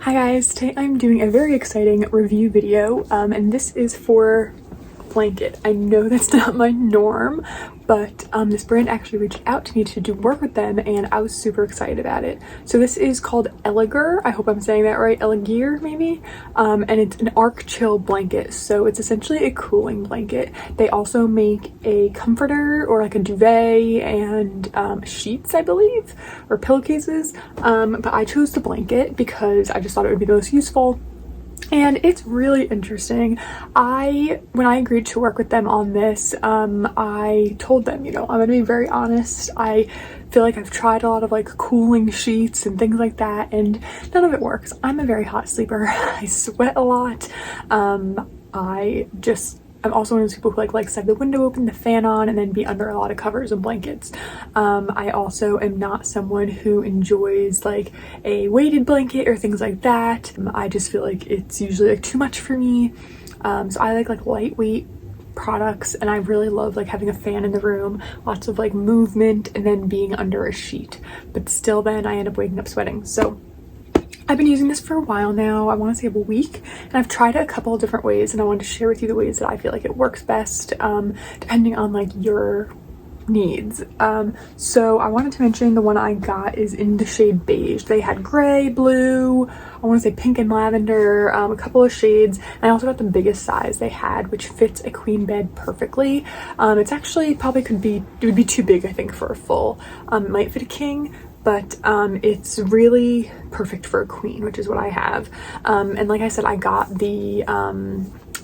Hi guys, today I'm doing a very exciting review video and this is for a blanket. I know that's not my norm, but this brand actually reached out to me to do work with them and I was super excited about it. So this is called Elegear. I hope I'm saying that right. Elegear maybe? And it's an arc chill blanket. So it's essentially a cooling blanket. They also make a comforter or like a duvet and sheets, I believe, or pillowcases. But I chose the blanket because I just thought it would be the most useful. And it's really interesting. When I agreed to work with them on this, I told them, I'm gonna be very honest. I feel like I've tried a lot of like cooling sheets and things like that, and none of it works. I'm a very hot sleeper. I sweat a lot. I'm also one of those people who likes to have the window open, the fan on, and then be under a lot of covers and blankets. I also am not someone who enjoys like a weighted blanket or things like that. I just feel like it's usually like too much for me. So I like lightweight products, and I really love like having a fan in the room, lots of like movement, and then being under a sheet. But still then I end up waking up sweating. So I've been using this for a while now. I want to say a week, and I've tried it a couple of different ways, and I wanted to share with you the ways that I feel like it works best, depending on like your needs. So I wanted to mention the one I got is in the shade beige. They had gray, blue, I want to say pink and lavender, a couple of shades, and I also got the biggest size they had, which fits a queen bed perfectly. It's actually it would be too big, I think, for a full. It might fit a king, but it's really perfect for a queen, which is what I have. And like I said, I got the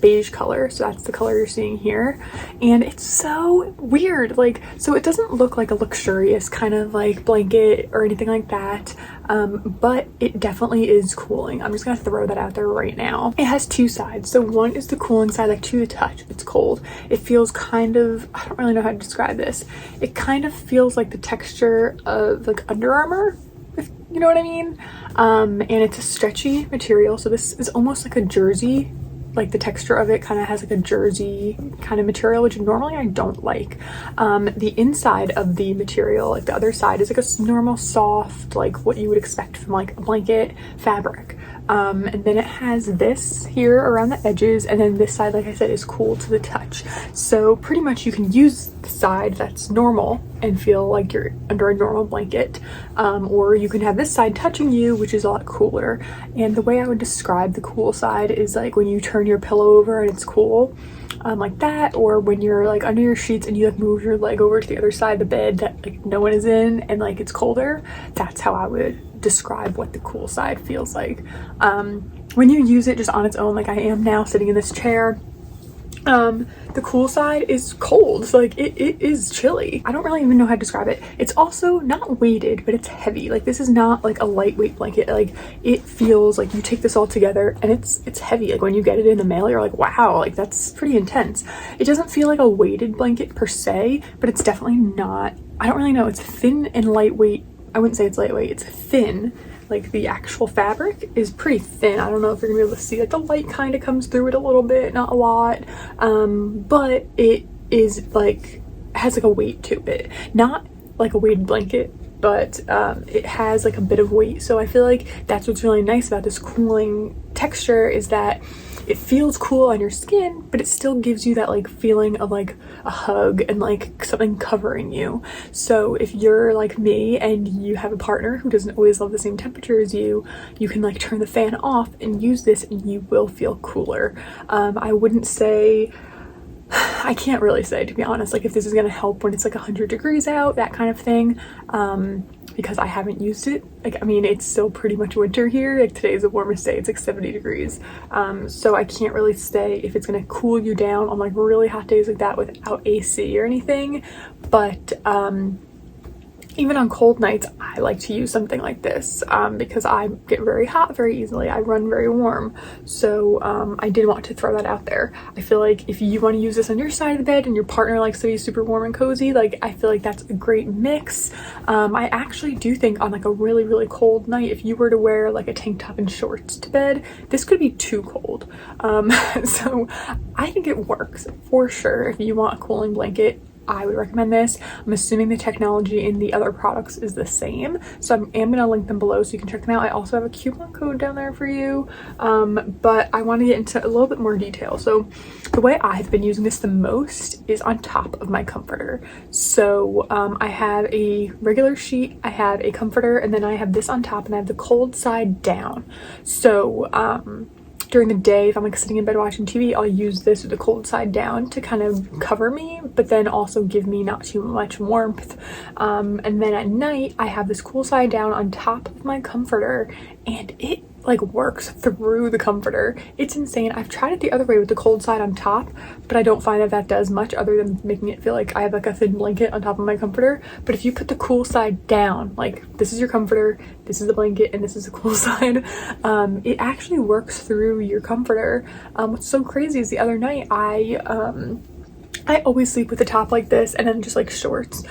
beige color, so that's the color you're seeing here, and it's so weird. So it doesn't look like a luxurious kind of like blanket or anything like that, but it definitely is cooling. I'm just gonna throw that out there right now. It has two sides. So one is the cooling side, like to the touch. It's cold. It feels kind of, I don't really know how to describe this. It kind of feels like the texture of like Under Armour, if you know what I mean. And it's a stretchy material, so this is almost like a jersey. Like the texture of it kind of has like a jersey kind of material, which normally I don't like. The inside of the material, like the other side, is like a normal soft, like what you would expect from like a blanket fabric. And then it has this here around the edges, and then this side, like I said, is cool to the touch. So pretty much you can use the side that's normal and feel like you're under a normal blanket, or you can have this side touching you, which is a lot cooler. And the way I would describe the cool side is like when you turn your pillow over and it's cool, like that, or when you're like under your sheets and you like move your leg over to the other side of the bed that like no one is in and like it's colder. That's how I would describe what the cool side feels like. When you use it just on its own, like I am now sitting in this chair, the cool side is cold. So like it is chilly. I don't really even know how to describe it. It's also not weighted, but it's heavy. Like this is not like a lightweight blanket. Like it feels like you take this all together and it's heavy. Like when you get it in the mail, you're like, wow, like that's pretty intense. It doesn't feel like a weighted blanket per se, but it's definitely not, I don't really know. It's thin and lightweight. I wouldn't say it's lightweight, it's thin. Like the actual fabric is pretty thin. I don't know if you're gonna be able to see, like the light kind of comes through it a little bit, not a lot, but it is like, has like a weight to it. Not like a weighted blanket, but it has like a bit of weight. So I feel like that's what's really nice about this cooling texture, is that it feels cool on your skin, but it still gives you that like feeling of like a hug and like something covering you. So if you're like me and you have a partner who doesn't always love the same temperature as you, you can like turn the fan off and use this and you will feel cooler. I wouldn't say, I can't really say, to be honest, like if this is gonna help when it's like 100 degrees out, that kind of thing, because I haven't used it. Like, I mean, it's still pretty much winter here. Like today's the warmest day, it's like 70 degrees. So I can't really say if it's gonna cool you down on like really hot days like that without AC or anything. But even on cold nights, I like to use something like this because I get very hot very easily. I run very warm. So I did want to throw that out there. I feel like if you want to use this on your side of the bed and your partner likes to be super warm and cozy, like I feel like that's a great mix. I actually do think on like a really, really cold night, if you were to wear like a tank top and shorts to bed, this could be too cold. So I think it works for sure if you want a cooling blanket. I would recommend this. I'm assuming the technology in the other products is the same, so I am gonna link them below so you can check them out. I also have a coupon code down there for you, but I want to get into a little bit more detail. So the way I've been using this the most is on top of my comforter. So I have a regular sheet, I have a comforter, and then I have this on top, and I have the cold side down. So during the day, if I'm like sitting in bed watching TV, I'll use this with the cold side down to kind of cover me, but then also give me not too much warmth. And then at night, I have this cool side down on top of my comforter, and it like works through the comforter. It's insane. I've tried it the other way with the cold side on top, but I don't find that that does much other than making it feel like I have like a thin blanket on top of my comforter. But if you put the cool side down, like this is your comforter, this is the blanket, and this is the cool side, it actually works through your comforter. What's so crazy is the other night I always sleep with the top like this and then just like shorts.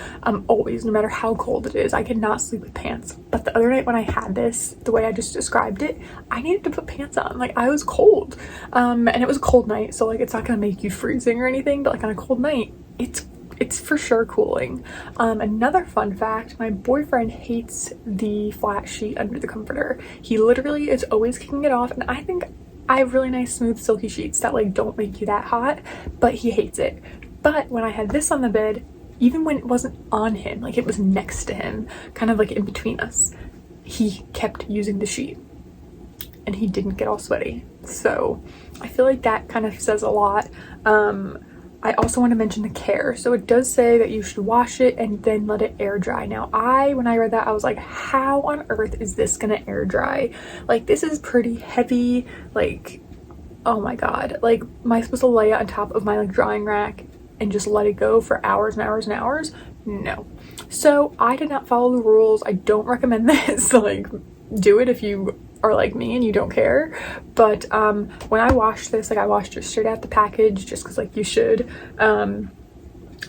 Always, no matter how cold it is. I cannot sleep with pants. But the other night when I had this, the way I just described it, I needed to put pants on. Like I was cold. And it was a cold night, so like it's not gonna make you freezing or anything, but like on a cold night, it's for sure cooling. Another fun fact, my boyfriend hates the flat sheet under the comforter. He literally is always kicking it off, and I think I have really nice smooth silky sheets that like don't make you that hot, but he hates it. But when I had this on the bed, even when it wasn't on him, like it was next to him, kind of like in between us, he kept using the sheet and he didn't get all sweaty. So I feel like that kind of says a lot. I also want to mention the care. So it does say that you should wash it and then let it air dry. Now when I read that, I was like, how on earth is this gonna air dry? Like this is pretty heavy. Like, oh my God. Like, am I supposed to lay it on top of my like drying rack and just let it go for hours and hours and hours? No. So I did not follow the rules. I don't recommend this. Like, do it if you are like me and you don't care. But when I washed this, like I washed it straight out the package just because like you should.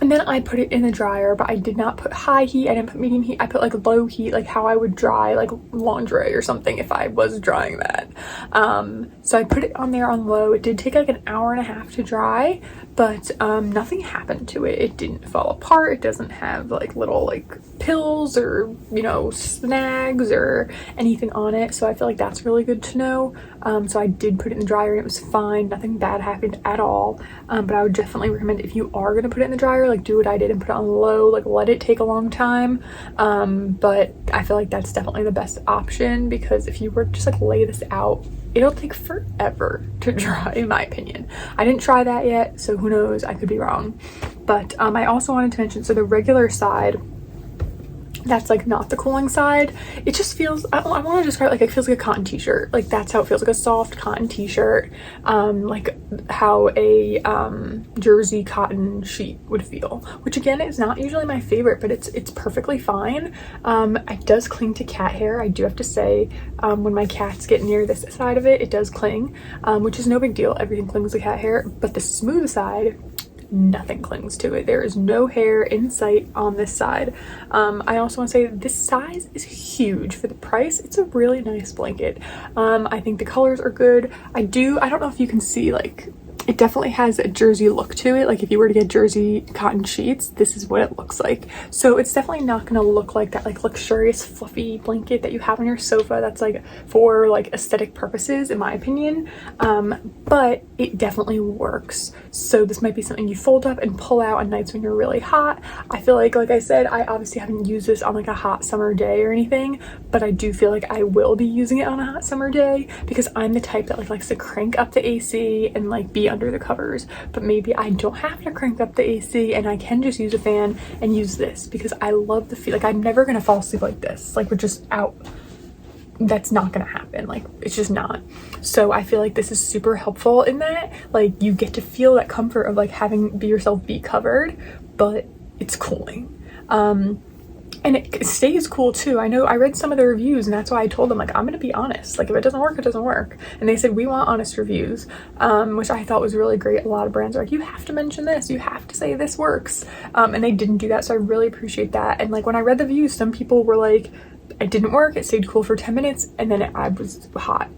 And then I put it in the dryer, but I did not put high heat. I didn't put medium heat. I put like low heat, like how I would dry like lingerie or something if I was drying that. So I put it on there on low. It did take like an hour and a half to dry, but nothing happened to it. It didn't fall apart. It doesn't have like little like pills or, you know, snags or anything on it. So I feel like that's really good to know. So I did put it in the dryer and it was fine. Nothing bad happened at all. But I would definitely recommend if you are going to put it in the dryer, like do what I did and put it on low, like let it take a long time. But I feel like that's definitely the best option, because if you were to just like lay this out, it'll take forever to dry, in my opinion. I didn't try that yet, so who knows, I could be wrong. But I also wanted to mention, so the regular side, that's like not the cooling side, it just feels, I want to describe it like it feels like a cotton t-shirt. Like that's how it feels, like a soft cotton t-shirt, like how a jersey cotton sheet would feel, which again is not usually my favorite, but it's perfectly fine. It does cling to cat hair, I do have to say. When my cats get near this side of it, it does cling, which is no big deal. Everything clings to cat hair, but the smooth side, nothing clings to it. There is no hair in sight on this side. I also want to say that this size is huge for the price. It's a really nice blanket. I think the colors are good. I don't know if you can see, like, it definitely has a jersey look to it. Like if you were to get jersey cotton sheets, this is what it looks like. So it's definitely not going to look like that like luxurious fluffy blanket that you have on your sofa that's like for like aesthetic purposes, in my opinion. But it definitely works. So this might be something you fold up and pull out on nights when you're really hot. I feel like I said, I obviously haven't used this on like a hot summer day or anything, but I do feel like I will be using it on a hot summer day, because I'm the type that like likes to crank up the AC and like be under the covers. But maybe I don't have to crank up the AC and I can just use a fan and use this, because I love the feel. Like I'm never gonna fall asleep like this, like we're just out. That's not gonna happen. Like it's just not. So I feel like this is super helpful in that like you get to feel that comfort of like having yourself be covered, but it's cooling. And it stays cool too. I know I read some of the reviews, and that's why I told them, like, I'm gonna be honest. Like, if it doesn't work, it doesn't work. And they said, we want honest reviews, which I thought was really great. A lot of brands are like, you have to mention this. You have to say this works. And they didn't do that, so I really appreciate that. And like, when I read the reviews, some people were like, it didn't work. It stayed cool for 10 minutes, and then I was hot.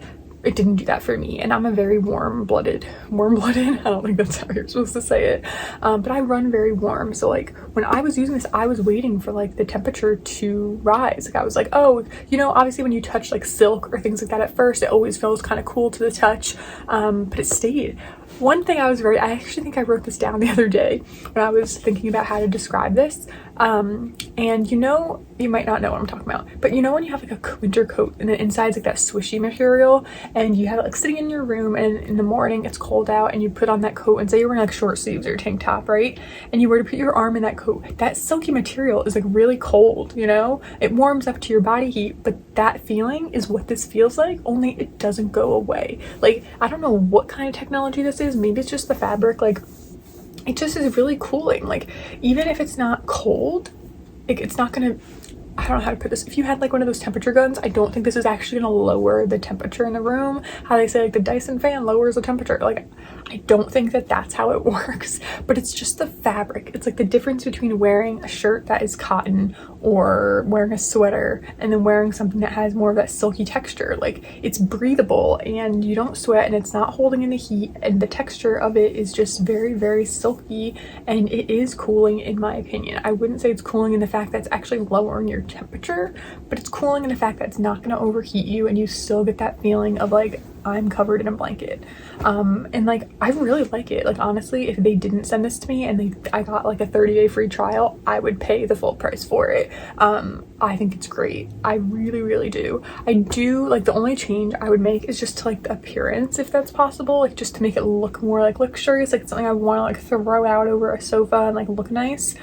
it didn't do that for me, and I'm a very warm-blooded, I don't think that's how you're supposed to say it, but I run very warm. So like when I was using this, I was waiting for like the temperature to rise. Like I was like, oh, you know, obviously when you touch like silk or things like that at first, it always feels kind of cool to the touch, but it stayed. One thing I actually think I wrote this down the other day when I was thinking about how to describe this, and you know, you might not know what I'm talking about, but you know when you have like a winter coat and the inside's like that swishy material, and you have it like sitting in your room, and in the morning it's cold out and you put on that coat, and say you're wearing like short sleeves or a tank top, right, and you were to put your arm in that coat, that silky material is like really cold, you know, it warms up to your body heat, but that feeling is what this feels like, only it doesn't go away. Like I don't know what kind of technology this is, maybe it's just the fabric, like it just is really cooling. Like even if it's not cold, it's not gonna, I don't know how to put this, if you had like one of those temperature guns, I don't think this is actually gonna lower the temperature in the room. How they say like the Dyson fan lowers the temperature, like I don't think that that's how it works, but it's just the fabric. It's like the difference between wearing a shirt that is cotton or wearing a sweater and then wearing something that has more of that silky texture. Like it's breathable and you don't sweat and it's not holding in the heat, and the texture of it is just very, very silky, and it is cooling in my opinion. I wouldn't say it's cooling in the fact that it's actually lowering your temperature, but it's cooling in the fact that it's not going to overheat you and you still get that feeling of like I'm covered in a blanket. And like I really like it. Like honestly, if they didn't send this to me and I got like a 30-day free trial, I would pay the full price for it. I think it's great. I really, really do. I do like, the only change I would make is just to like the appearance, if that's possible, like just to make it look more like luxurious, like something I want to like throw out over a sofa and like look nice.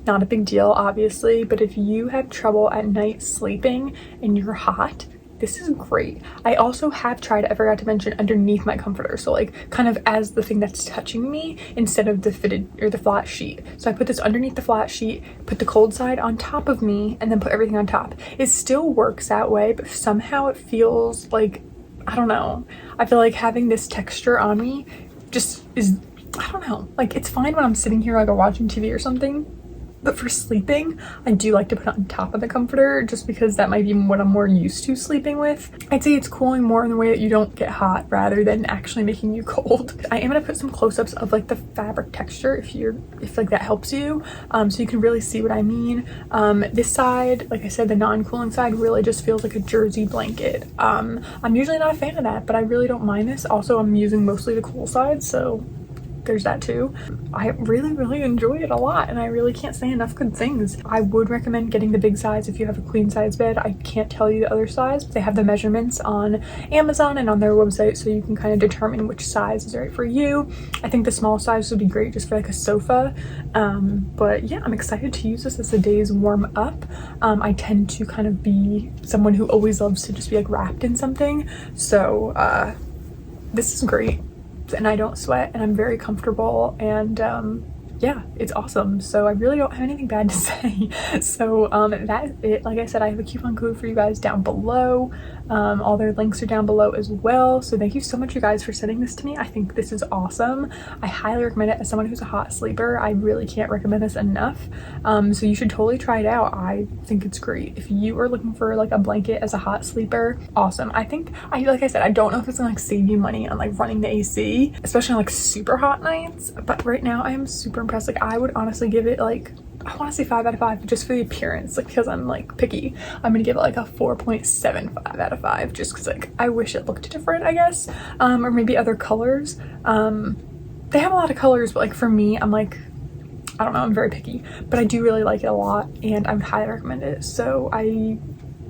Not a big deal obviously, but if you have trouble at night sleeping and you're hot, this is great. I also have tried, I forgot to mention, underneath my comforter, so like kind of as the thing that's touching me instead of the fitted or the flat sheet. So I put this underneath the flat sheet, put the cold side on top of me, and then put everything on top. It still works that way, but somehow it feels like, I don't know, I feel like having this texture on me just is, I don't know, like it's fine when I'm sitting here like watching TV or something, but for sleeping, I do like to put it on top of the comforter just because that might be what I'm more used to sleeping with. I'd say it's cooling more in the way that you don't get hot rather than actually making you cold. I am gonna put some close-ups of like the fabric texture if like that helps you, so you can really see what I mean. This side, like I said, the non-cooling side really just feels like a jersey blanket. I'm usually not a fan of that, but I really don't mind this. Also, I'm using mostly the cool side, so there's that too. I really, really enjoy it a lot, and I really can't say enough good things. I would recommend getting the big size if you have a queen size bed. I can't tell you the other size, but they have the measurements on Amazon and on their website, so you can kind of determine which size is right for you. I think the small size would be great just for like a sofa, but yeah, I'm excited to use this as the days warm up. I tend to kind of be someone who always loves to just be like wrapped in something, so this is great. And I don't sweat and I'm very comfortable, and yeah, it's awesome. So I really don't have anything bad to say. So that's it. Like I said, I have a coupon code for you guys down below. All their links are down below as well. So thank you so much, you guys, for sending this to me. I think this is awesome. I highly recommend it as someone who's a hot sleeper. I really can't recommend this enough. So you should totally try it out. I think it's great. If you are looking for like a blanket as a hot sleeper, awesome. I think, like I said, I don't know if it's gonna like save you money on like running the AC, especially on like super hot nights, but right now I am super impressed. Like I would honestly give it like, I want to say 5 out of 5 just for the appearance, like because I'm like picky. I'm gonna give it like a 4.75 out of 5 just because like I wish it looked different, I guess, or maybe other colors. They have a lot of colors, but like for me, I'm like, I don't know, I'm very picky, but I do really like it a lot and I would highly recommend it. So I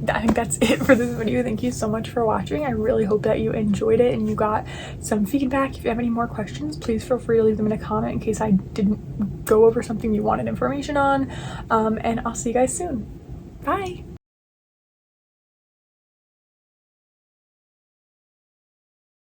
think that's it for this video. Thank you so much for watching. I really hope that you enjoyed it and you got some feedback. If you have any more questions, please feel free to leave them in a comment in case I didn't go over something you wanted information on. And I'll see you guys soon. Bye.